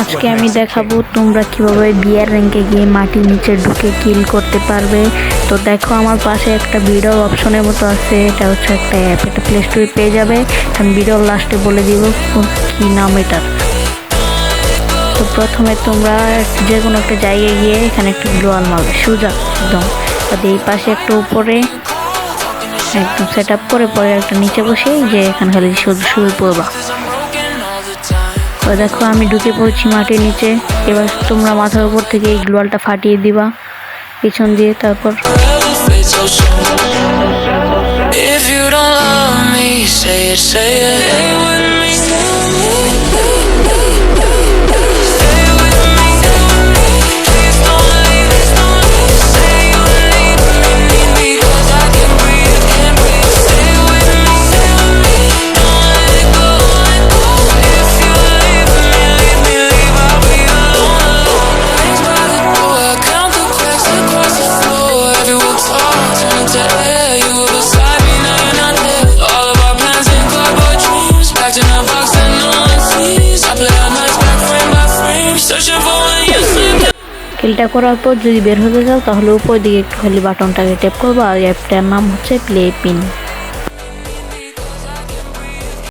আজকে আমি দেখাবো তোমরা কিভাবে বিয়ার র্যাঙ্কে গিয়ে মাটির নিচে ঢুকে কিল করতে পারবে। তো দেখো আমার পাশে একটা ভিডিও অপশনের মতো আছে, এটা হচ্ছে একটা অ্যাপ, এটা প্লে স্টোরে পেয়ে যাবে। আমি ভিডিওর লাস্টে বলে দিব কি নাম এটার। তো প্রথমে তোমরা যে কোনো একটা জায়গায় গিয়ে এখানে একটা গ্লোয়াল মারবে সোজা একদম, এই পাশে একটা উপরে একদম সেট আপ করে পরে একটা নিচে বসে যে এখানে খালি শুয়ে পড়বা। তো দেখো আমি ঢুকে পড়ছি মাটির নিচে। এবার তোমরা মাথার উপর থেকে এই গ্লোয়ালটা ফাটিয়ে দিবা পিছন দিয়ে। তারপর কিলটা করার পর যদি বের হতে চাও তাহলে উপর দিকে একটু খালি বাটনটাকে ট্যাপ করবা। আর অ্যাপটার নাম হচ্ছে প্লে পিন।